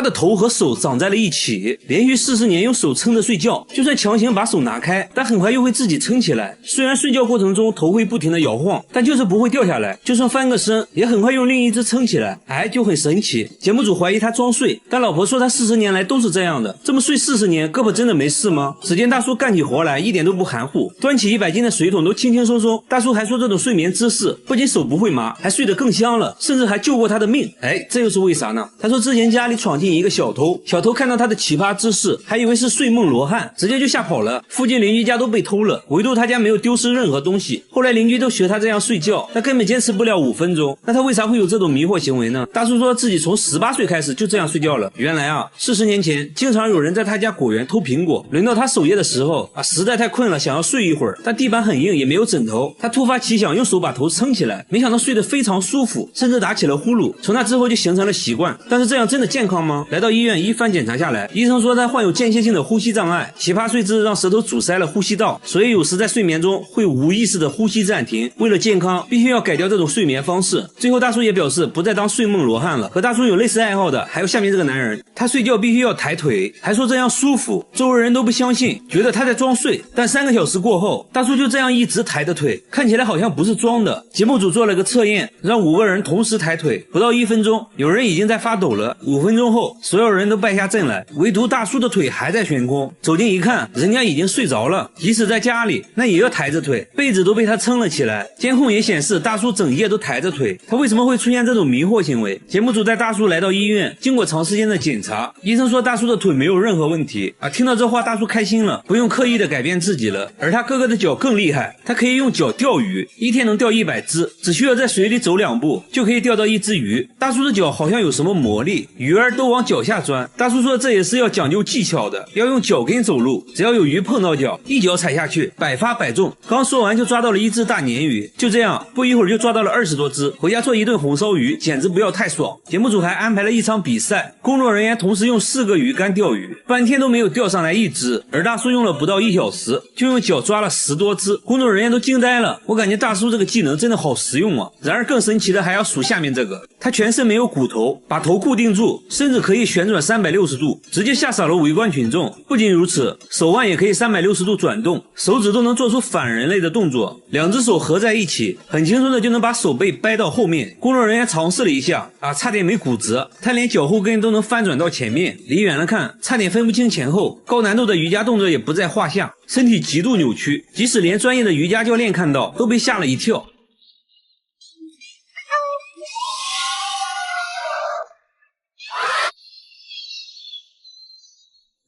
的头和手长在了一起，连续40年用手撑着睡觉，就算强行把手拿开，但很快又会自己撑起来。虽然睡觉过程中头会不停的摇晃，但就是不会掉下来，就算翻个身也很快用另一只撑起来，就很神奇。节目组怀疑他装睡，但老婆说他40年来都是这样的，这么睡40年，胳膊真的没事吗？只见大叔干起活来一点都不含糊，端起100斤的水桶都轻轻松松。大叔还说这种睡眠姿势不仅手不会麻，还睡得更香了，甚至还救过他的命。这又是为啥呢？他说之前家里闯进一个小偷，小偷看到他的奇葩姿势，还以为是睡梦罗汉，直接就吓跑了。附近邻居家都被偷了，唯独他家没有丢失任何东西。后来邻居都学他这样睡觉，他根本坚持不了5分钟。那他为啥会有这种迷惑行为呢？大叔说自己从18岁开始就这样睡觉了。原来40年前经常有人在他家果园偷苹果，轮到他守夜的时候实在太困了，想要睡一会儿，但地板很硬也没有枕头，他突发奇想用手把头撑起来，没想到睡得非常舒服，甚至打起了呼噜。从那之后就形成了习惯。但是这样真的健康吗？来到医院一番检查下来，医生说他患有间歇性的呼吸障碍，奇葩睡姿让舌头阻塞了呼吸道，所以有时在睡眠中会无意识的呼吸暂停。为了健康必须要改掉这种睡眠方式。最后大叔也表示不再当睡梦罗汉了。和大叔有类似爱好的还有下面这个男人，他睡觉必须要抬腿，还说这样舒服，周围人都不相信，觉得他在装睡。但3个小时过后，大叔就这样一直抬着腿，看起来好像不是装的。节目组做了个测验，让5个人同时抬腿，不到1分钟，有人已经在发抖了。5分钟后，所有人都败下阵来，唯独大叔的腿还在悬空。走近一看，人家已经睡着了，即使在家里那也要抬着腿，被子都被他撑了起来。监控也显示大叔整夜都抬着腿，他为什么会出现这种迷惑行为？节目组带大叔来到医院，经过长时间的检查，医生说大叔的腿没有任何问题听到这话大叔开心了，不用刻意的改变自己了。而他哥哥的脚更厉害，他可以用脚钓鱼，一天能钓100只，只需要在水里走2步就可以钓到1只鱼。大叔的脚好像有什么魔力，鱼儿都往脚下钻。大叔说这也是要讲究技巧的，要用脚跟走路，只要有鱼碰到脚，一脚踩下去，百发百中。刚说完就抓到了1只大鲶鱼，就这样不一会儿就抓到了20多只，回家做一顿红烧鱼，简直不要太爽。节目组还安排了一场比赛，工作人员同时用4个鱼竿钓鱼，半天都没有钓上来1只，而大叔用了不到1小时就用脚抓了10多只，工作人员都惊呆了。我感觉大叔这个技能真的好实用啊！然而更神奇的还要数下面这个，他全身没有骨头，把头固定住，甚至可以旋转360度，直接吓傻了围观群众。不仅如此，手腕也可以360度转动，手指都能做出反人类的动作，2只手合在一起，很轻松的就能把手背掰到后面。工作人员尝试了一下差点没骨折，他连脚后跟都能翻转到前面，离远了看差点分不清前后。高难度的瑜伽动作也不在话下，身体极度扭曲，即使连专业的瑜伽教练看到都被吓了一跳。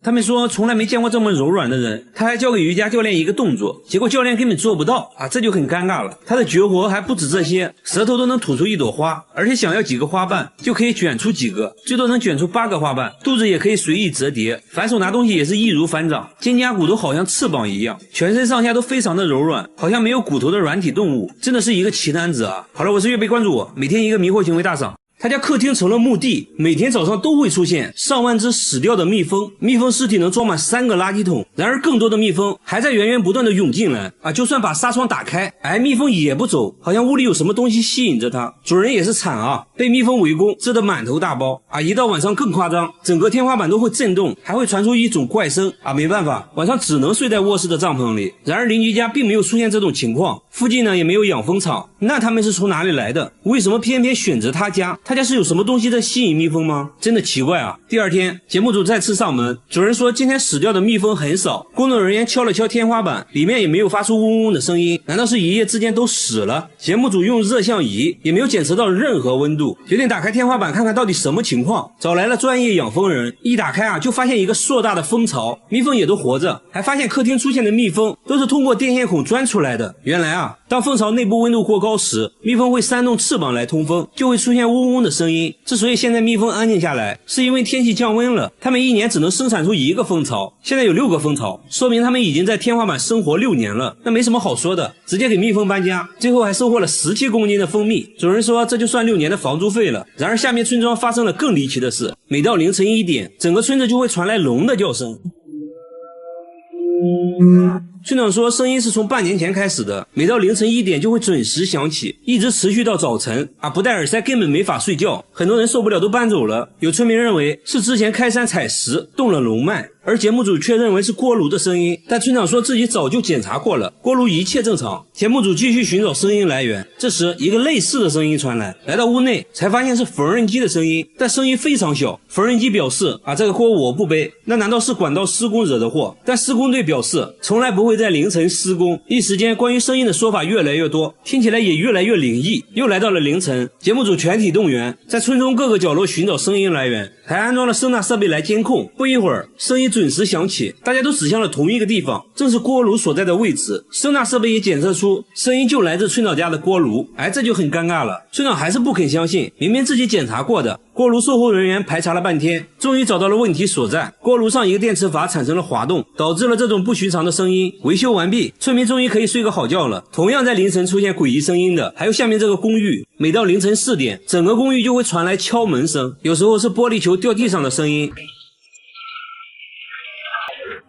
他们说从来没见过这么柔软的人，他还教给瑜伽教练一个动作，结果教练根本做不到这就很尴尬了。他的绝活还不止这些，舌头都能吐出一朵花，而且想要几个花瓣就可以卷出几个，最多能卷出8个花瓣，肚子也可以随意折叠，反手拿东西也是易如反掌，肩胛骨都好像翅膀一样，全身上下都非常的柔软，好像没有骨头的软体动物，真的是一个奇男子啊！好了，我是岳飞，关注我，每天一个迷惑行为大赏。他家客厅成了墓地，每天早上都会出现上万只死掉的蜜蜂，蜜蜂尸体能装满3个垃圾桶。然而更多的蜜蜂还在源源不断的涌进来就算把纱窗打开蜜蜂也不走，好像屋里有什么东西吸引着它。主人也是惨被蜜蜂围攻，蛰得满头大包一到晚上更夸张，整个天花板都会震动，还会传出一种怪声没办法，晚上只能睡在卧室的帐篷里。然而邻居家并没有出现这种情况，附近呢也没有养蜂场，那他们是从哪里来的？为什么偏偏选择他家？他家是有什么东西在吸引蜜蜂吗？真的奇怪啊！第二天，节目组再次上门，主人说今天死掉的蜜蜂很少。工作人员敲了敲天花板，里面也没有发出嗡嗡的声音，难道是一夜之间都死了？节目组用热像仪也没有检测到任何温度，决定打开天花板看看到底什么情况。找来了专业养蜂人，一打开就发现一个硕大的蜂巢，蜜蜂也都活着，还发现客厅出现的蜜蜂都是通过电线孔钻出来的。原来当蜂巢内部温度过高时，蜜蜂会扇动翅膀来通风，就会出现嗡嗡的声音。之所以现在蜜蜂安静下来，是因为天气降温了，它们一年只能生产出1个蜂巢，现在有6个蜂巢，说明它们已经在天花板生活6年了。那没什么好说的，直接给蜜蜂搬家，最后还收获了17公斤的蜂蜜。主人说这就算6年的房租费了。然而下面村庄发生了更离奇的事，每到凌晨1点，整个村子就会传来龙的叫声。村长说声音是从半年前开始的，每到凌晨1点就会准时响起，一直持续到早晨不戴耳塞根本没法睡觉，很多人受不了都搬走了。有村民认为是之前开山采石动了龙脉，而节目组却认为是锅炉的声音，但村长说自己早就检查过了，锅炉一切正常。节目组继续寻找声音来源，这时一个类似的声音传来，来到屋内才发现是缝纫机的声音，但声音非常小。缝纫机表示这个锅我不背，那难道是管道施工惹的祸？但施工队表示从来不会在凌晨施工。一时间关于声音的说法越来越多，听起来也越来越灵异。又来到了凌晨，节目组全体动员，在村中各个角落寻找声音来源，还安装了声纳设备来监控。不一会儿，声音准时响起，大家都指向了同一个地方，正是锅炉所在的位置。声纳设备也检测出声音就来自村长家的锅炉。这就很尴尬了，村长还是不肯相信，明明自己检查过的。锅炉售后人员排查了半天，终于找到了问题所在，锅炉上一个电磁阀产生了滑动，导致了这种不寻常的声音。维修完毕，村民终于可以睡个好觉了。同样在凌晨出现诡异声音的还有下面这个公寓，每到凌晨4点，整个公寓就会传来敲门声，有时候是玻璃球掉地上的声音。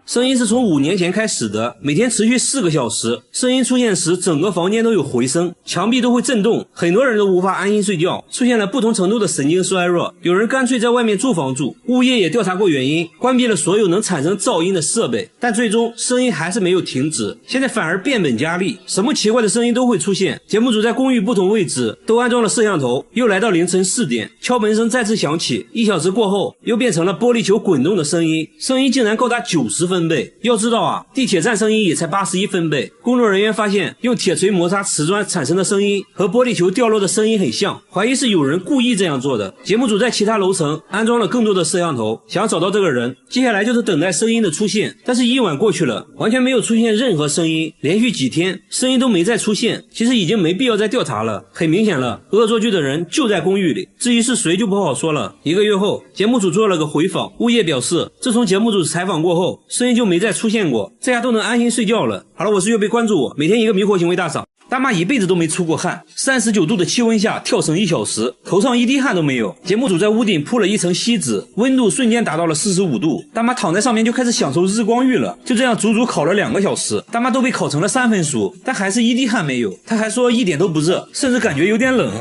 声音是从5年前开始的，每天持续4个小时。声音出现时，整个房间都有回声，墙壁都会震动，很多人都无法安心睡觉，出现了不同程度的神经衰弱。有人干脆在外面租房住。物业也调查过原因，关闭了所有能产生噪音的设备，但最终声音还是没有停止，现在反而变本加厉，什么奇怪的声音都会出现。节目组在公寓不同位置都安装了摄像头。又来到凌晨4点，敲门声再次响起，1小时过后又变成了玻璃球滚动的声音，声音竟然高达90分贝。要知道地铁站声音也才81分贝。工作人员发现用铁锤摩擦瓷砖产生的声音和玻璃球掉落的声音很像，怀疑是有人故意这样做的。节目组在其他楼层安装了更多的摄像头，想要找到这个人。接下来就是等待声音的出现，但是1晚过去了，完全没有出现任何声音，连续几天声音都没再出现。其实已经没必要再调查了，很明显了，恶作剧的人就在公寓里，至于是谁就不好说了。1个月后，节目组做了个回访，物业表示自从节目组采访过后，声音就没再出现过，这下都能安心睡觉了。好了，我是岳飞，关注我，每天一个迷惑行为大赏。大妈一辈子都没出过汗，39度的气温下跳绳1小时，头上一滴汗都没有。节目组在屋顶铺了一层锡纸，温度瞬间达到了45度，大妈躺在上面就开始享受日光浴了。就这样足足烤了2个小时，大妈都被烤成了3分熟，但还是一滴汗没有。她还说一点都不热，甚至感觉有点冷。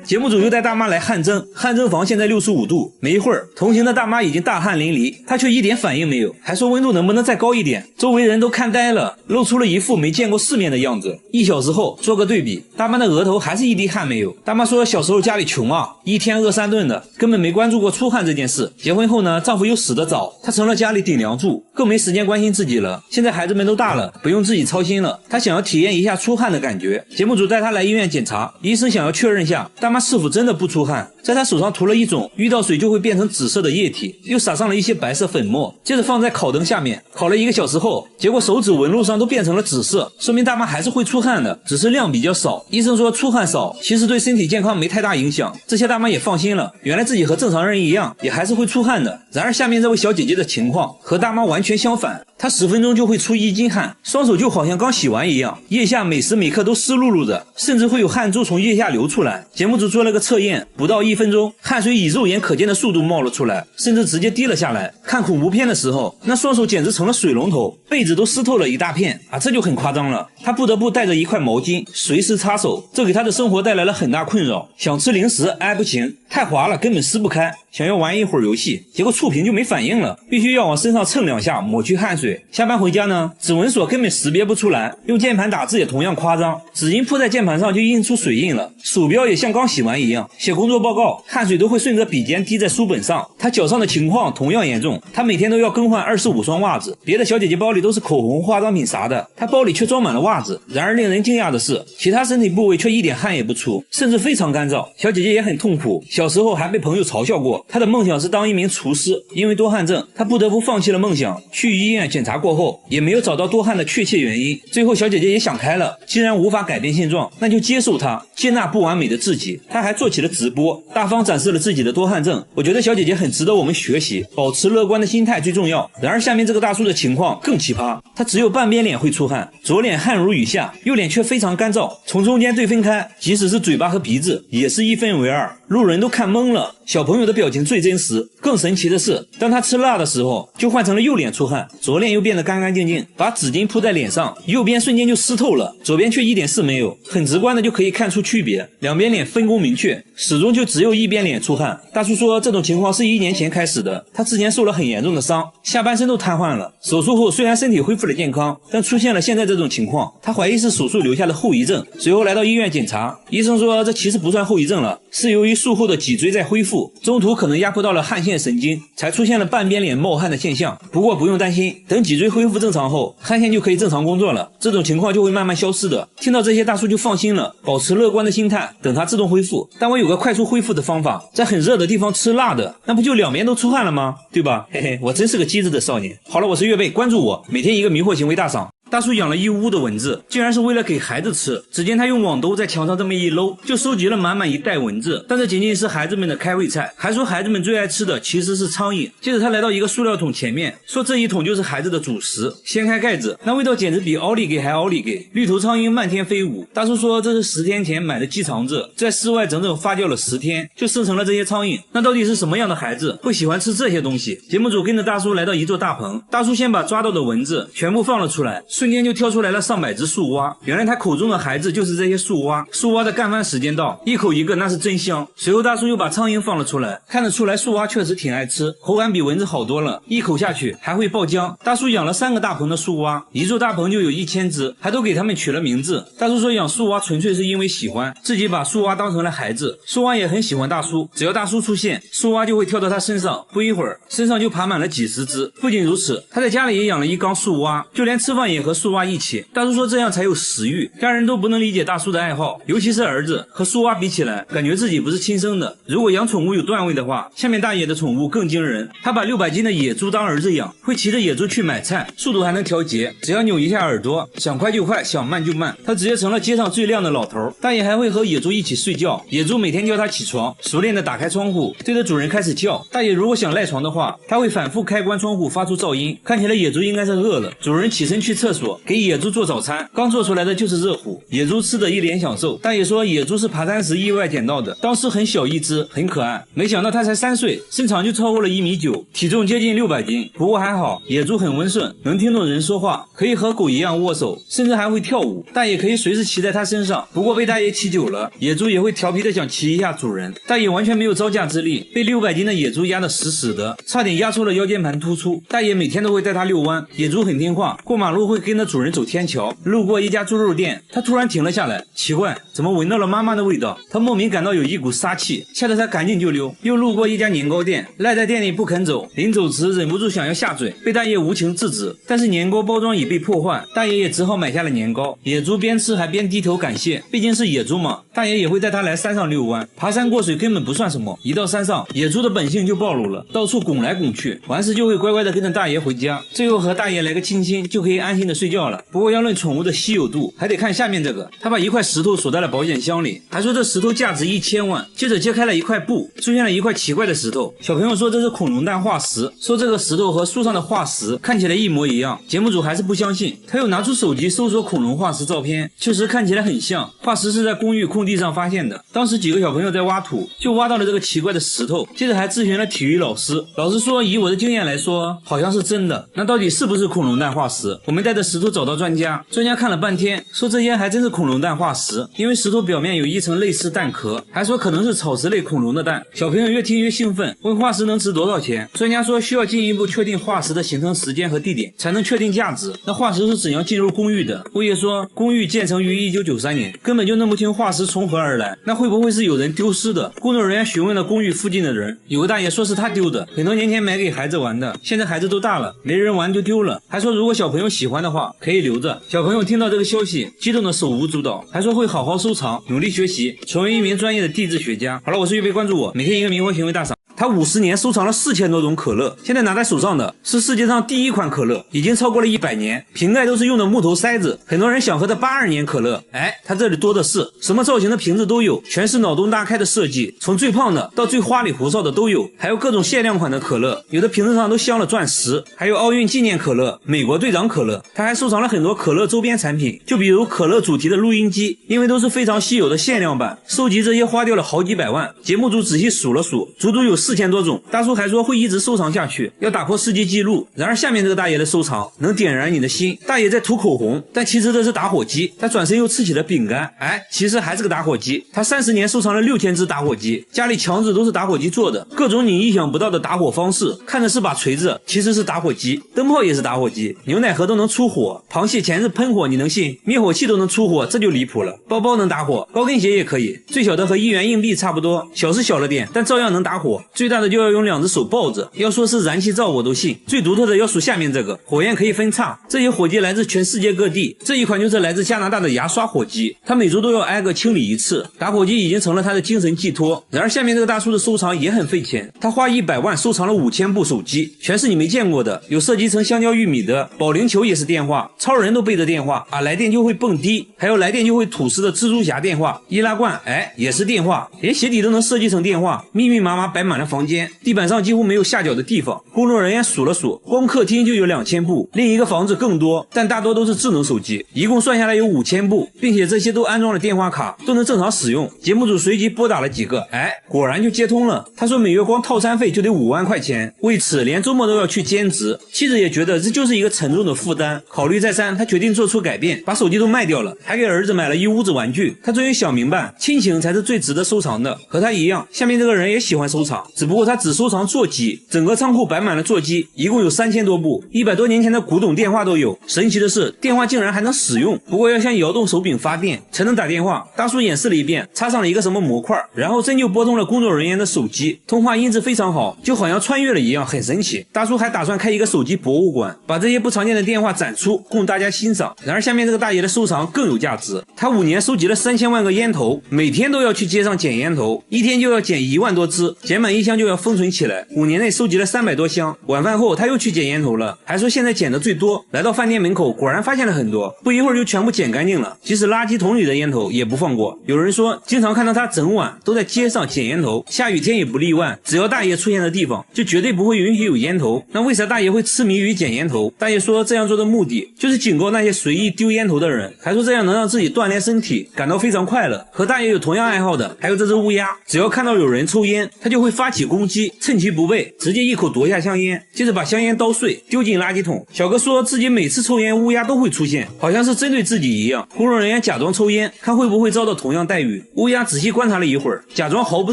节目组又带大妈来汗蒸，汗蒸房现在65度，没一会儿，同行的大妈已经大汗淋漓，她却一点反应没有，还说温度能不能再高一点。周围人都看呆了，露出了一副没见过世面的样子。1小时后做个对比，大妈的额头还是一滴汗没有。大妈说小时候家里穷一天饿3顿的，根本没关注过出汗这件事。结婚后呢，丈夫又死得早，她成了家里顶梁柱，更没时间关心自己了。现在孩子们都大了，不用自己操心了，她想要体验一下出汗的感觉。节目组带她来医院检查，医生想要确认下大妈是否真的不出汗，在她手上涂了一种遇到水就会变成紫色的液体，又撒上了一些白色粉末，接着放在烤灯下面烤了1个小时后，结果手指纹路上都变成了紫色，说明大妈还是会出汗的，只是量比较少。医生说出汗少其实对身体健康没太大影响，这些大妈也放心了，原来自己和正常人一样也还是会出汗的。然而下面这位小姐姐的情况和大妈完全相反，她10分钟就会出1斤汗，双手就好像刚洗完一样，腋下每时每刻都湿漉漉的，甚至会有汗珠从腋下流出来。节目组做了个测验，不到1分钟，汗水以肉眼可见的速度冒了出来，甚至直接滴了下来。看恐怖片的时候，那双手简直成了水龙头，被子都湿透了一大片这就很夸张了。他不得不带着一块毛巾随时擦手，这给他的生活带来了很大困扰。想吃零食不行，太滑了根本撕不开，想要玩一会儿游戏，结果触屏就没反应了，必须要往身上蹭2下抹去汗水。下班回家呢，指纹锁根本识别不出来，用键盘打字也同样夸张，纸巾铺在键盘上就印出水印了，鼠标也像刚洗完一样，写工作报告汗水都会顺着笔尖滴在书本上。他脚上的情况同样严重，他每天都要更换25双袜子，别的小姐姐包里都是口红化妆品啥的，他包里却装满了袜子。然而令人惊讶的是，其他身体部位却一点汗也不出，甚至非常干燥。小姐姐也很痛苦，小时候还被朋友嘲笑过，她的梦想是当一名厨师，因为多汗症她不得不放弃了梦想。去医院检查过后也没有找到多汗的确切原因，最后小姐姐也想开了，既然无法改变现状，那就接受它，接纳不完美的自己。起，她还做起了直播，大方展示了自己的多汗症。我觉得小姐姐很值得我们学习，保持乐观的心态最重要。然而下面这个大叔的情况更奇葩，他只有半边脸会出汗，左脸汗如雨下，右脸却非常干燥，从中间对分开，即使是嘴巴和鼻子也是一分为二，路人都看懵了。小朋友的表情最真实，更神奇的是，当他吃辣的时候，就换成了右脸出汗，左脸又变得干干净净，把纸巾铺在脸上，右边瞬间就湿透了，左边却一点事没有，很直观的就可以看出区别，两边脸分工明确，始终就只有一边脸出汗。大叔说这种情况是1年前开始的，他之前受了很严重的伤，下半身都瘫痪了，手术后虽然身体恢复了健康，但出现了现在这种情况，他怀疑是手术留下的后遗症，随后来到医院检查，医生说这其实不算后遗症了，是由于术后的脊椎在恢复，中途可能压迫到了汗腺神经，才出现了半边脸冒汗的现象。不过不用担心，等脊椎恢复正常后，汗腺就可以正常工作了，这种情况就会慢慢消失的。听到这些，大叔就放心了，保持乐观的心态，等它自动恢复。但我有个快速恢复的方法，在很热的地方吃辣的，那不就两边都出汗了吗？对吧？嘿嘿，我真是个机智的少年。好了，我是岳贝，关注我，每天一个迷惑行为大赏。大叔养了一屋的蚊子，竟然是为了给孩子吃。只见他用网兜在墙上这么一搂，就收集了满满一袋蚊子。但这仅仅是孩子们的开胃菜，还说孩子们最爱吃的其实是苍蝇。接着他来到一个塑料桶前面，说这一桶就是孩子的主食。掀开盖子，那味道简直比奥利给还奥利给，绿头苍蝇漫天飞舞。大叔说这是10天前买的鸡肠子，在室外整整发酵了10天，就生成了这些苍蝇。那到底是什么样的孩子会喜欢吃这些东西？节目组跟着大叔来到一座大棚，大叔先把抓到的蚊子全部放了出来，瞬间就跳出来了上百只树蛙。原来他口中的孩子就是这些树蛙。树蛙的干饭时间到，一口一个，那是真香。随后大叔又把苍蝇放了出来，看得出来树蛙确实挺爱吃，口感比蚊子好多了，一口下去还会爆浆。大叔养了3个大棚的树蛙，一座大棚就有1000只，还都给他们取了名字。大叔说养树蛙纯粹是因为喜欢，自己把树蛙当成了孩子。树蛙也很喜欢大叔，只要大叔出现，树蛙就会跳到他身上，不一会儿身上就爬满了几十只。不仅如此，他在家里也养了一缸树蛙，就连吃饭也和树蛙一起。大叔说这样才有食欲，家人都不能理解大叔的爱好，尤其是儿子，和树蛙比起来，感觉自己不是亲生的。如果养宠物有段位的话，下面大爷的宠物更惊人。他把600斤的野猪当儿子养，会骑着野猪去买菜，速度还能调节，只要扭一下耳朵，想快就快，想慢就慢。他直接成了街上最靓的老头。大爷还会和野猪一起睡觉，野猪每天叫他起床，熟练的打开窗户，对着主人开始叫。大爷如果想赖床的话，他会反复开关窗户，发出噪音。看起来野猪应该是饿了，主人起身去厕所给野猪做早餐，刚做出来的就是热乎，野猪吃的一脸享受。大爷说野猪是爬山时意外捡到的，当时很小一只，很可爱，没想到它才3岁，身长就超过了1.9米，体重接近600斤。不过还好，野猪很温顺，能听懂人说话，可以和狗一样握手，甚至还会跳舞。大爷可以随时骑在它身上，不过被大爷骑久了，野猪也会调皮的想骑一下主人。大爷完全没有招架之力，被600斤的野猪压得死死的，差点压出了腰间盘突出。大爷每天都会带它遛弯，野猪很听话，过马路会跟着主人走天桥。路过一家猪肉店，他突然停了下来，奇怪，怎么闻到了妈妈的味道？他莫名感到有一股杀气，吓得他赶紧就溜。又路过一家年糕店，赖在店里不肯走，临走时忍不住想要下嘴，被大爷无情制止。但是年糕包装已被破坏，大爷也只好买下了年糕。野猪边吃还边低头感谢，毕竟是野猪嘛，大爷也会带他来山上遛弯。爬山过水根本不算什么，一到山上，野猪的本性就暴露了，到处拱来拱去，完事就会乖乖的跟着大爷回家，最后和大爷来个亲亲，就可以安心的睡觉了。不过要论宠物的稀有度，还得看下面这个。他把一块石头锁在了保险箱里，还说这石头价值1000万。接着揭开了一块布，出现了一块奇怪的石头。小朋友说这是恐龙蛋化石，说这个石头和树上的化石看起来一模一样。节目组还是不相信，他又拿出手机搜索恐龙化石照片，确实看起来很像。化石是在公寓空地上发现的，当时几个小朋友在挖土，就挖到了这个奇怪的石头。接着还咨询了体育老师，老师说以我的经验来说，好像是真的。那到底是不是恐龙蛋化石？我们带着石头找到专家，专家看了半天，说这些还真是恐龙蛋化石，因为石头表面有一层类似蛋壳，还说可能是草食类恐龙的蛋。小朋友越听越兴奋，问化石能值多少钱？专家说需要进一步确定化石的形成时间和地点，才能确定价值。那化石是怎样进入公寓的？物业说公寓建成于1993年，根本就弄不清化石从何而来，那会不会是有人丢失的？工作人员询问了公寓附近的人，有个大爷说是他丢的，很多年前买给孩子玩的，现在孩子都大了，没人玩就丢了，还说如果小朋友喜欢的话可以留着。小朋友听到这个消息激动的手舞足蹈，还说会好好收藏，努力学习，成为一名专业的地质学家。好了，我是岳飞，关注我，每天一个迷惑行为大赏。他50年收藏了4000多种可乐，现在拿在手上的是世界上第一款可乐，已经超过了100年，瓶盖都是用的木头塞子。很多人想喝的82年可乐，他这里多的是，什么造型的瓶子都有，全是脑洞大开的设计，从最胖的到最花里胡哨的都有，还有各种限量款的可乐，有的瓶子上都镶了钻石，还有奥运纪念可乐、美国队长可乐。他还收藏了很多可乐周边产品，就比如可乐主题的录音机，因为都是非常稀有的限量版，收集这些花掉了好几百万。节目组仔细数了数，足足有4000多种。大叔还说会一直收藏下去，要打破世界纪录。然而下面这个大爷的收藏能点燃你的心。大爷在涂口红，但其实这是打火机。他转身又吃起了饼干，其实还是个打火机。他30年收藏了6000只打火机，家里墙纸都是打火机做的，各种你意想不到的打火方式，看着是把锤子，其实是打火机。灯泡也是打火机，牛奶盒都能出火，螃蟹钳子喷火你能信？灭火器都能出火，这就离谱了。包包能打火，高跟鞋也可以，最小的和1元硬币差不多，小是小了点，但照样能打火。最大的就要用2只手抱着，要说是燃气灶我都信。最独特的要数下面这个，火焰可以分叉，这些火机来自全世界各地。这一款就是来自加拿大的牙刷火机，他每周都要挨个清理一次，打火机已经成了他的精神寄托。然而下面这个大叔的收藏也很费钱，他花100万收藏了5000部手机，全是你没见过的，有设计成香蕉玉米的，保龄球也是电话，超人都背着电话来电就会蹦迪，还有来电就会吐丝的蜘蛛侠电话，易拉罐也是电话，连鞋底都能设计成电话，密密麻麻摆满了房间，地板上几乎没有下脚的地方。工作人员数了数，光客厅就有2000部，另一个房子更多，但大多都是智能手机，一共算下来有5000部，并且这些都安装了电话卡，都能正常使用。节目组随即拨打了几个，果然就接通了。他说每月光套餐费就得5万块钱，为此连周末都要去兼职。妻子也觉得这就是一个沉重的负担，考虑再三，他决定做出改变，把手机都卖掉了，还给儿子买了一屋子玩具。他终于想明白，亲情才是最值得收藏的。和他一样，下面这个人也喜欢收藏，只不过他只收藏座机，整个仓库摆满了座机，一共有3000多部，100多年前的古董电话都有。神奇的是，电话竟然还能使用，不过要像摇动手柄发电才能打电话。大叔演示了一遍，插上了一个什么模块，然后真就拨通了工作人员的手机，通话音质非常好，就好像穿越了一样，很神奇。大叔还打算开一个手机博物馆，把这些不常见的电话展出，供大家欣赏。然而下面这个大爷的收藏更有价值，他5年收集了3000万个烟头，每天都要去街上捡烟头，一天就要捡1万多支，捡满1箱就要封存起来。5年内收集了300多箱。晚饭后他又去捡烟头了，还说现在捡的最多。来到饭店门口，果然发现了很多，不一会儿就全部捡干净了，即使垃圾桶里的烟头也不放过。有人说经常看到他整晚都在街上捡烟头，下雨天也不例外，只要大爷出现的地方就绝对不会允许有烟头。那为啥大爷会痴迷于捡烟头？大爷说这样做的目的就是警告那些随意丢烟头的人，还说这样能让自己锻炼身体，感到非常快乐。和大爷有同样爱好的还有这只乌鸦，只要看到有人抽烟，他就会发起攻击，趁其不备直接一口夺下香烟，接着把香烟捣碎丢进垃圾桶。小哥说自己每次抽烟乌鸦都会出现，好像是针对自己一样。工作人员假装抽烟，看会不会遭到同样待遇。乌鸦仔细观察了一会儿，假装毫不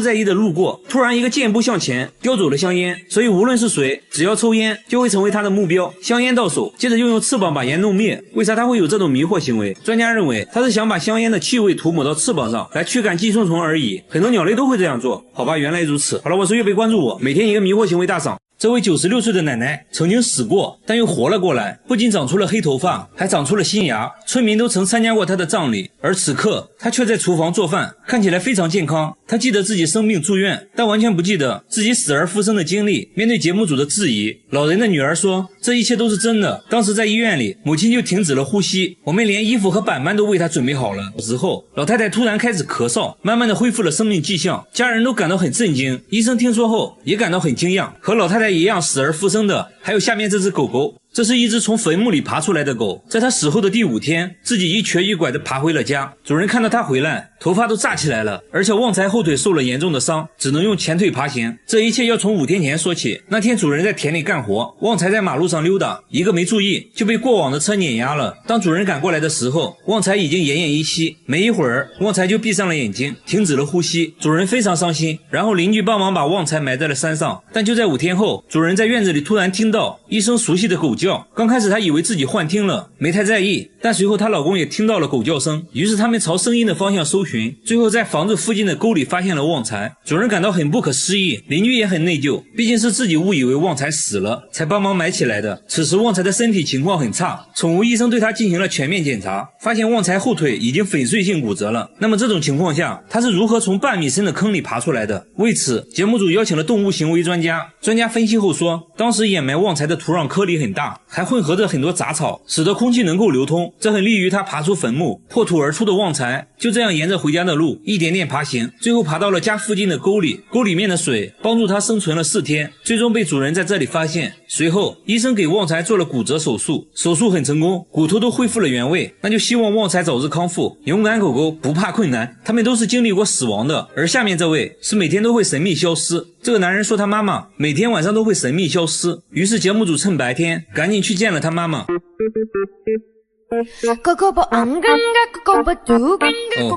在意的路过，突然一个箭步向前叼走了香烟。所以无论是谁，只要抽烟就会成为他的目标。香烟到手，接着又用翅膀把烟弄灭。为啥他会有这种迷惑行为？专家认为他是想把香烟的气味涂抹到翅膀上来驱赶寄生虫而已。很多鸟类都会这样做。好吧，原来如此。好了，我是月贝，关注我，每天一个迷惑行为大赏。这位96岁的奶奶曾经死过，但又活了过来，不仅长出了黑头发，还长出了新牙。村民都曾参加过她的葬礼，而此刻她却在厨房做饭，看起来非常健康。她记得自己生病住院，但完全不记得自己死而复生的经历。面对节目组的质疑，老人的女儿说这一切都是真的，当时在医院里，母亲就停止了呼吸，我们连衣服和板板都为她准备好了。之后老太太突然开始咳嗽，慢慢的恢复了生命迹象，家人都感到很震惊，医生听说后也感到很惊讶。和老太太一样死而复生的还有下面这只狗狗，这是一只从坟墓里爬出来的狗，在它死后的第5天，自己一瘸一拐地爬回了家。主人看到它回来，头发都炸起来了，而且旺财后腿受了严重的伤，只能用前腿爬行。这一切要从5天前说起。那天主人在田里干活，旺财在马路上溜达，一个没注意就被过往的车碾压了。当主人赶过来的时候，旺财已经奄奄一息，没一会儿旺财就闭上了眼睛，停止了呼吸。主人非常伤心，然后邻居帮忙把旺财埋在了山上。但就在5天后，主人在院子里突然听到一声熟悉的狗叫，叫。刚开始她以为自己幻听了，没太在意，但随后她老公也听到了狗叫声，于是他们朝声音的方向搜寻，最后在房子附近的沟里发现了旺财。主人感到很不可思议，邻居也很内疚，毕竟是自己误以为旺财死了才帮忙埋起来的。此时旺财的身体情况很差，宠物医生对他进行了全面检查，发现旺财后腿已经粉碎性骨折了。那么这种情况下，他是如何从半米深的坑里爬出来的？为此，节目组邀请了动物行为专家。专家分析后说，当时掩埋旺财的土壤颗粒很大，还混合着很多杂草，使得空气能够流通，这很利于他爬出坟墓。破土而出的旺财就这样沿着回家的路一点点爬行，最后爬到了家附近的沟里。沟里面的水帮助他生存了4天，最终被主人在这里发现。随后医生给旺财做了骨折手术，手术很成功，骨头都恢复了原位。那就希望旺财早日康复。勇敢狗狗不怕困难，他们都是经历过死亡的。而下面这位是每天都会神秘消失。这个男人说他妈妈每天晚上都会神秘消失，于是节目组趁白天赶紧去见了他妈妈。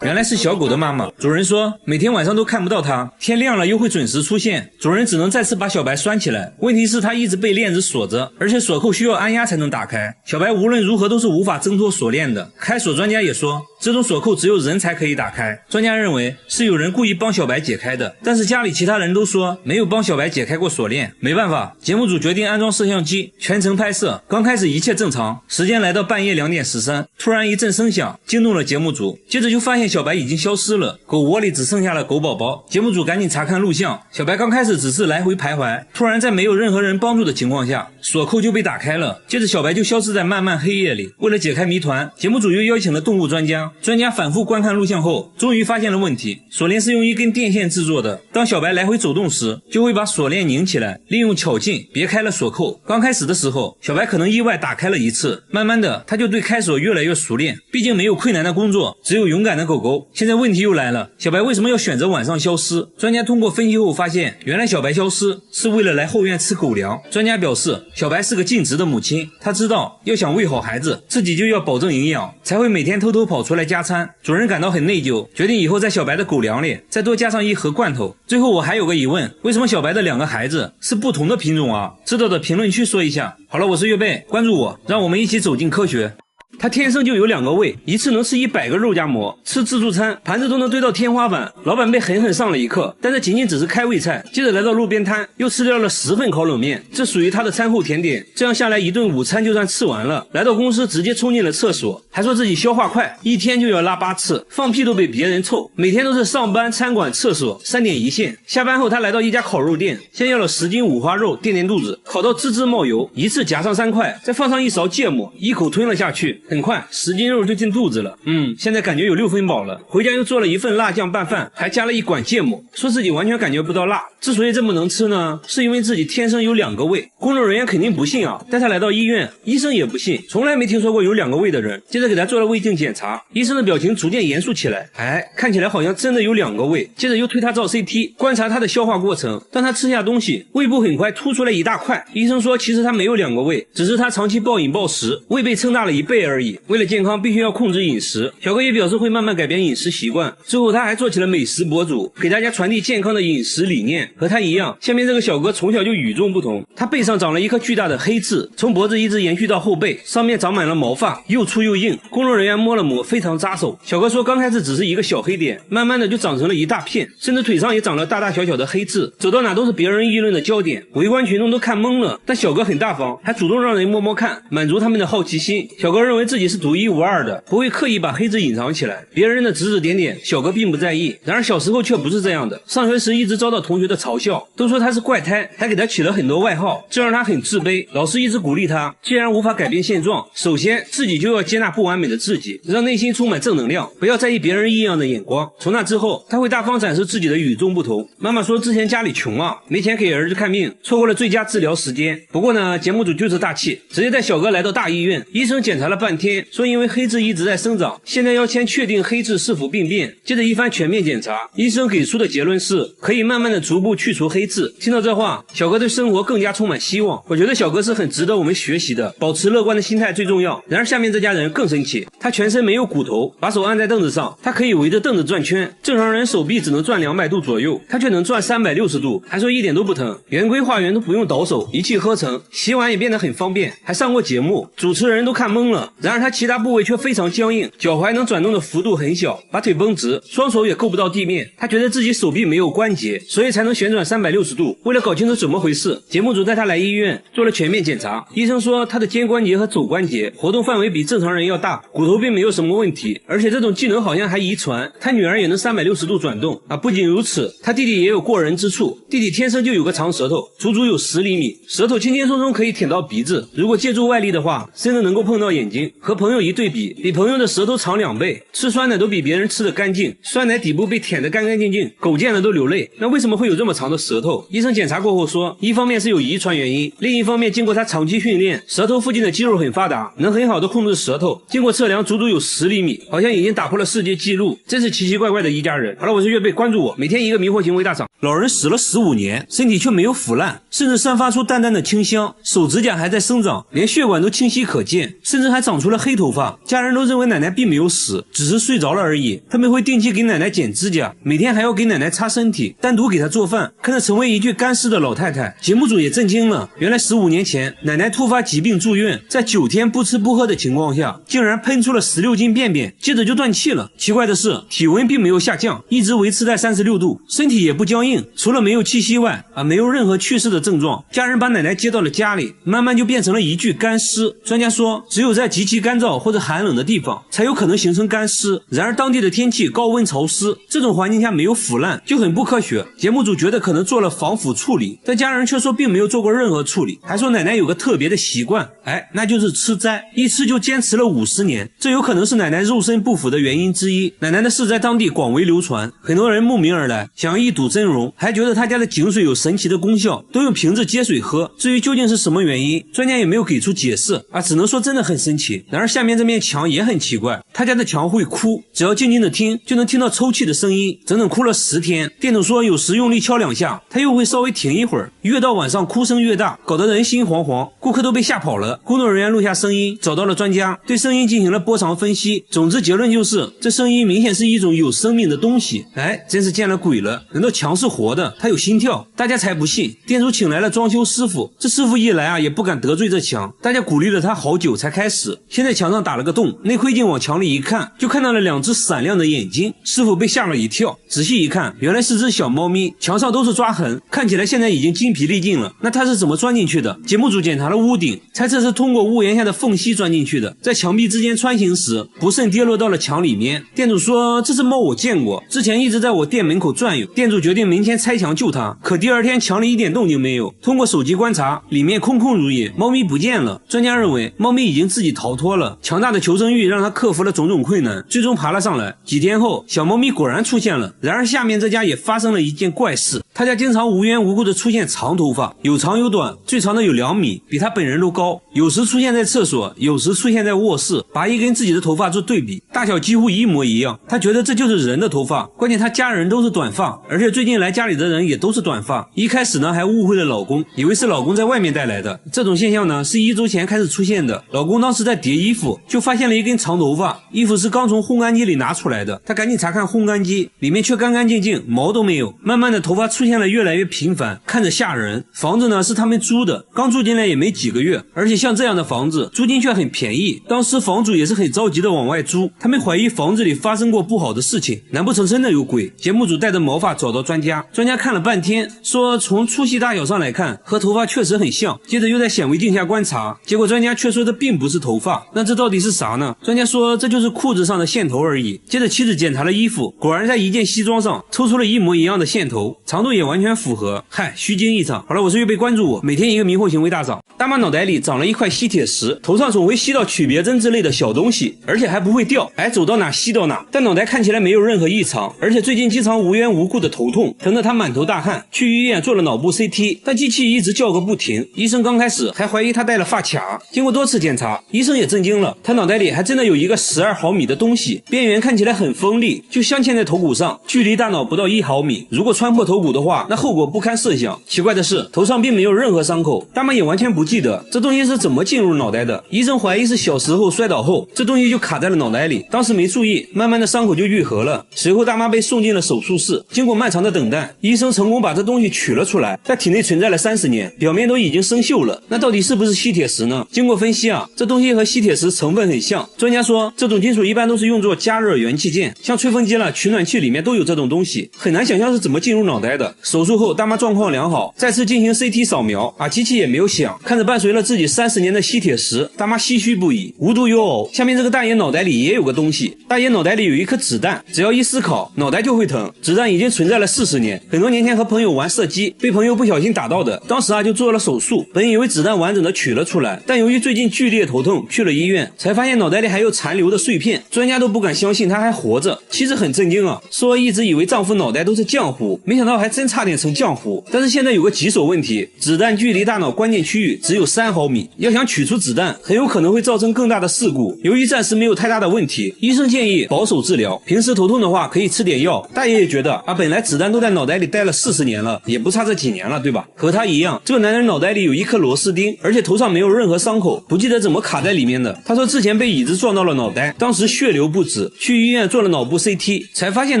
原来是小狗的妈妈。主人说每天晚上都看不到它，天亮了又会准时出现。主人只能再次把小白拴起来，问题是它一直被链子锁着，而且锁扣需要按压才能打开。小白无论如何都是无法挣脱锁链的。开锁专家也说，这种锁扣只有人才可以打开。专家认为是有人故意帮小白解开的，但是家里其他人都说没有帮小白解开过锁链。没办法，节目组决定安装摄像机全程拍摄。刚开始一切正常，时间来到半夜2点13，突然一阵声响惊动了节目组，接着就发现小白已经消失了，狗窝里只剩下了狗宝宝。节目组赶紧查看录像，小白刚开始只是来回徘徊，突然在没有任何人帮助的情况下，锁扣就被打开了，接着小白就消失在漫漫黑夜里。为了解开谜团，节目组又邀请了动物专家。专家反复观看录像后，终于发现了问题。锁链是用一根电线制作的，当小白来回走动时，就会把锁链拧起来，利用巧劲别开了锁扣。刚开始的时候，小白可能意外打开了一次，慢慢的他就对开锁越来越熟练。毕竟没有困难的工作，只有勇敢的狗狗。现在问题又来了，小白为什么要选择晚上消失？专家通过分析后发现，原来小白消失是为了来后院吃狗粮。专家表示，小白是个尽职的母亲，她知道要想喂好孩子，自己就要保证营养，才会每天偷偷跑出来加餐。主人感到很内疚，决定以后在小白的狗粮里再多加上1盒罐头。最后我还有个疑问，为什么小白的2个孩子是不同的品种啊？知道的评论区说一下。好了，我是月贝，关注我，让我们一起走进科学。他天生就有2个胃，一次能吃100个肉夹馍，吃自助餐盘子都能堆到天花板。老板被狠狠上了一课，但这仅仅只是开胃菜。接着来到路边摊，又吃掉了10份烤冷面，这属于他的餐后甜点。这样下来一顿午餐就算吃完了。来到公司直接冲进了厕所，还说自己消化快，一天就要拉8次，放屁都比别人臭。每天都是上班、餐馆、厕所3点一线。下班后他来到一家烤肉店，先要了10斤五花肉垫垫肚子，烤到滋滋冒油，一次夹上3块，再放上1勺芥末，一口吞了下去。很快10斤肉就进肚子了，现在感觉有6分饱了。回家又做了1份辣酱拌饭，还加了1管芥末，说自己完全感觉不到辣。之所以这么能吃呢，是因为自己天生有2个胃。工作人员肯定不信啊，带他来到医院，医生也不信，从来没听说过有2个胃的人。接着给他做了胃镜检查，医生的表情逐渐严肃起来，看起来好像真的有2个胃。接着又推他照 CT， 观察他的消化过程。当他吃下东西，胃部很快凸出来一大块。医生说其实他没有2个胃，只是他长期暴饮暴食，胃被撑大了1倍而已。为了健康必须要控制饮食，小哥也表示会慢慢改变饮食习惯。之后他还做起了美食博主，给大家传递健康的饮食理念。和他一样，下面这个小哥从小就与众不同，他背上长了一颗巨大的黑痣，从脖子一直延续到后背，上面长满了毛发，又粗又硬。工作人员摸了摸，非常扎手。小哥说刚开始只是一个小黑点，慢慢的就长成了一大片，甚至腿上也长了大大小小的黑痣，走到哪都是别人议论的焦点，围观群众都看懵了。但小哥很大方，还主动让人摸摸看，满足他们的好奇心。小哥认为自己是独一无二的，不会刻意把黑痣隐藏起来，别人的指指点点小哥并不在意。然而小时候却不是这样的，上学时一直遭到同学的嘲笑，都说他是怪胎，还给他起了很多外号，这让他很自卑。老师一直鼓励他，既然无法改变现状，首先自己就要接纳不完美的自己，让内心充满正能量，不要在意别人异样的眼光。从那之后，他会大方展示自己的与众不同。妈妈说之前家里穷啊，没钱给儿子看病，错过了最佳治疗时间。不过呢，节目组就是大气，直接带小哥来到大医院，医生检查了半半天，说因为黑痣一直在生长，现在要先确定黑痣是否病变。接着一番全面检查，医生给出的结论是可以慢慢的逐步去除黑痣。听到这话，小哥对生活更加充满希望。我觉得小哥是很值得我们学习的，保持乐观的心态最重要。然而下面这家人更神奇，他全身没有骨头，把手按在凳子上，他可以围着凳子转圈，正常人手臂只能转200度左右，他却能转360度，还说一点都不疼，圆规画圆都不用倒手，一气呵成，洗碗也变得很方便，还上过节目，主持人都看懵了。然而他其他部位却非常僵硬，脚踝能转动的幅度很小，把腿绷直，双手也够不到地面。他觉得自己手臂没有关节，所以才能旋转360度。为了搞清楚怎么回事，节目组带他来医院做了全面检查。医生说他的肩关节和肘关节活动范围比正常人要大，骨头并没有什么问题，而且这种技能好像还遗传，他女儿也能360度转动啊！不仅如此，他弟弟也有过人之处，弟弟天生就有个长舌头，足足有10厘米，舌头轻轻松松可以舔到鼻子，如果借助外力的话，甚至能够碰到眼睛。和朋友一对比，比朋友的舌头长2倍，吃酸奶都比别人吃得干净，酸奶底部被舔得干干净净，狗见了都流泪。那为什么会有这么长的舌头？医生检查过后说，一方面是有遗传原因，另一方面经过他长期训练，舌头附近的肌肉很发达，能很好的控制舌头，经过测量足足有10厘米，好像已经打破了世界纪录，真是奇奇怪怪的一家人。好了，我是岳贝，关注我，每天一个迷惑行为大赏。老人死了15年，身体却没有腐烂，甚至散发出淡淡的清香，手指甲还在生长，连血管都清晰可见，甚至还长出了黑头发。家人都认为奶奶并没有死，只是睡着了而已。他们会定期给奶奶剪指甲，每天还要给奶奶擦身体，单独给她做饭，看着成为一具干尸的老太太，节目组也震惊了。原来15年前奶奶突发疾病住院，在9天不吃不喝的情况下，竟然喷出了16斤便便，接着就断气了。奇怪的是，体温并没有下降，一直维持在36度，身体也不僵硬，除了没有气息外没有任何去世的症状。家人把奶奶接到了家里，慢慢就变成了一具干尸。专家说，只有在极其干燥或者寒冷的地方才有可能形成干尸，然而当地的天气高温潮湿，这种环境下没有腐烂就很不科学。节目组觉得可能做了防腐处理，但家人却说并没有做过任何处理，还说奶奶有个特别的习惯，那就是吃斋，一吃就坚持了50年，这有可能是奶奶肉身不腐的原因之一。奶奶的事在当地广为流传，很多人慕名而来，想要一睹真容，还觉得他家的井水有神奇的功效，都用瓶子接水喝。至于究竟是什么原因，专家也没有给出解释只能说真的很神奇。然而下面这面墙也很奇怪，他家的墙会哭，只要静静的听就能听到抽泣的声音，整整哭了10天。店主说有时用力敲2下，他又会稍微停一会儿，越到晚上哭声越大，搞得人心惶惶，顾客都被吓跑了。工作人员录下声音，找到了专家，对声音进行了波长分析，总之结论就是这声音明显是一种有生命的东西。真是见了鬼了，难道墙是活的，它有心跳？大家才不信。店主请来了装修师傅，这师傅一来也不敢得罪这墙，大家鼓励了他好久才开始。现在墙上打了个洞，内窥镜往墙里一看，就看到了2只闪亮的眼睛，师傅被吓了一跳，仔细一看，原来是只小猫咪，墙上都是抓痕，看起来现在已经精疲力尽了。那它是怎么钻进去的？节目组检查了屋顶，猜测是通过屋檐下的缝隙钻进去的，在墙壁之间穿行时不慎跌落到了墙里面。店主说这只猫我见过，之前一直在我店门口转悠，店主决定明天拆墙救它，可第2天墙里一点动静没有，通过手机观察，里面空空如也，猫咪不见了。专家认为猫咪已经自己逃脱了，强大的求生欲让它克服了种种困难，最终爬了上来。几天后，小猫咪果然出现了。然而下面这家也发生了一件怪事，他家经常无缘无故的出现长头发，有长有短，最长的有2米，比他本人都高，有时出现在厕所，有时出现在卧室，拔一根自己的头发做对比，大小几乎一模一样。他觉得这就是人的头发，关键他家人都是短发，而且最近来家里的人也都是短发。一开始呢还误会了老公，以为是老公在外面带来的。这种现象呢是1周前开始出现的，老公当时在叠衣服，就发现了一根长头发，衣服是刚从烘干机里拿出来的，他赶紧查看烘干机，里面却干干净净，毛都没有。慢慢的头发出现了越来越频繁，看着吓人。房子呢是他们租的，刚住进来也没几个月，而且像这样的房子租金却很便宜，当时房主也是很着急的往外租，他们怀疑房子里发生过不好的事情，难不成真的有鬼？节目组带着毛发找到专家，专家看了半天，说从粗细大小上来看和头发确实很像，接着又在显微镜下观察，结果专家却说这并不是头发，那这到底是啥呢？专家说这就是裤子上的线头而已。接着妻子检查了衣服，果然在一件西装上抽出了一模一样的线头，长度也完全符合，虚惊一场。好了，我是岳贝，关注我，每天一个迷惑行为大赏。大妈脑袋里长了一块吸铁石，头上总会吸到曲别针之类的小东西，而且还不会掉，走到哪吸到哪。但脑袋看起来没有任何异常，而且最近经常无缘无故的头痛，疼得他满头大汗，去医院做了脑部 CT， 但机器一直叫个不停。医生刚开始还怀疑他戴了发卡，经过多次检查，医生也震惊了，他脑袋里还真的有一个12毫米的东西，边缘看起来很锋利，就镶嵌在头骨上，距离大脑不到1毫米，如果穿破头骨的话，那后果不堪设想。奇怪的是，头上并没有任何伤口，大妈也完全不记得这东西是怎么进入脑袋的。医生怀疑是小时候摔倒后，这东西就卡在了脑袋里，当时没注意，慢慢的伤口就愈合了。随后大妈被送进了手术室，经过漫长的等待，医生成功把这东西取了出来，在体内存在了30年，表面都已经生锈了。那到底是不是吸铁石呢？经过分析这东西和吸铁石成分很像。专家说，这种金属一般都是用作加热元器件，像吹风机了、取暖器里面都有这种东西，很难想象是怎么进入脑袋的。手术后，大妈状况良好，再次进行 CT 扫描，机器也没有响。看着伴随了自己30年的吸铁石，大妈唏嘘不已。无独有偶，下面这个大爷脑袋里也有个东西。大爷脑袋里有一颗子弹，只要一思考，脑袋就会疼。子弹已经存在了40年，很多年前和朋友玩射击，被朋友不小心打到的，当时就做了手术，本以为子弹完整的取了出来，但由于最近剧烈头痛，去了医院，才发现脑袋里还有残留的碎片，专家都不敢相信他还活着。妻子很震惊说一直以为丈夫脑袋都是浆糊，没想到还真差点成浆糊。但是现在有个棘手问题，子弹距离大脑关键区域只有3毫米，要想取出子弹，很有可能会造成更大的事故。由于暂时没有太大的问题，医生建议保守治疗，平时头痛的话可以吃点药。大爷也觉得本来子弹都在脑袋里待了40年了，也不差这几年了，对吧？和他一样，这个男人脑袋里有一颗螺丝钉，而且头上没有任何伤口，不记得怎么卡在里面的。他说之前被椅子撞到了脑袋，当时血流不止，去医院做了脑部 CT， 才发现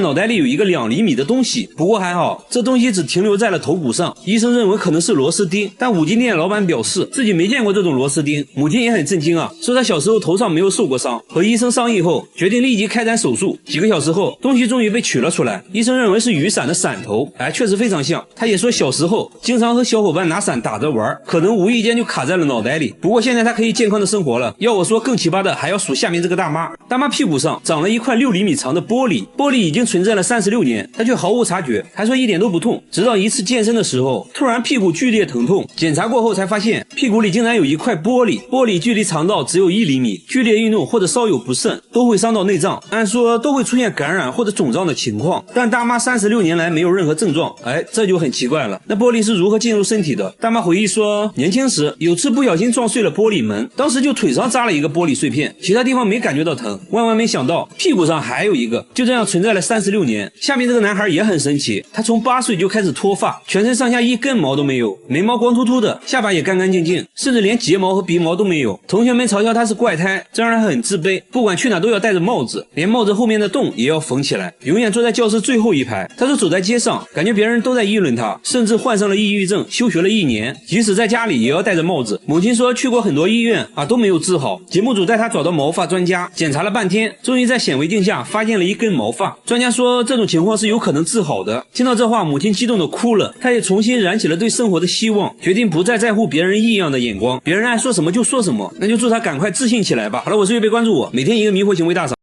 脑袋里有一个2厘米的东西。不过还好，这东西只停留在了头骨上，医生认为可能是螺丝钉，但五金店老板表示自己没见过这种螺丝钉。母亲也很震惊说他小时候头上没有受过伤，和医生商议后决定立即开展手术。几个小时后，东西终于被取了出来，医生认为是雨伞的伞头，确实非常像。他也说小时候经常和小伙伴拿伞打着玩，可能无意间就卡在了脑袋里。不过现在他可以健康的生活了。要我说更奇葩的还要数下面这个大妈。大妈屁股上长了一块6厘米长的玻璃，玻璃已经存在了36年，她却毫无察觉，还说一点都不痛。直到一次健身的时候，突然屁股剧烈疼痛，检查过后才发现屁股里竟然有一块玻璃，玻璃距离肠道只有1厘米，剧烈运动或者稍有不慎都会伤到内脏，按说都会出现感染或者肿胀的情况，但大妈36年来没有任何症状。这就很奇怪了，那玻璃是如何进入身体的？大妈回忆说，年轻时有次不小心撞碎了玻璃门，当时就腿上扎了一个玻璃碎片，其他地方没感觉到疼，万万没想到屁股上还有一个，就这样存在了36年。下面这个男孩也很神奇，他从8岁就开始脱发，全身上下一根毛都没有，眉毛光秃秃的，下巴也干干净净，甚至连睫毛和鼻毛都没有。同学们嘲笑他是怪胎，这让他很自卑，不管去哪都要戴着帽子，连帽子后面的洞也要缝起来，永远坐在教室最后一排。他说走在街上感觉别人都在议论他，甚至患上了抑郁症，休学了1年，即使在家里也要戴着帽子。母亲说去过很多医院都没有治好，节目组带他找到毛发专家，检查了半天，终于在显微镜下发现了一根毛发。专家说这种情况是有可能治好的。听到这话，母亲激动的哭了，她也重新燃起了对生活的希望，决定不再在乎别人异样的眼光，别人爱说什么就说什么，那就祝他赶快自信起来吧。好了，我是月贝，关注我，每天一个迷惑行为大赏。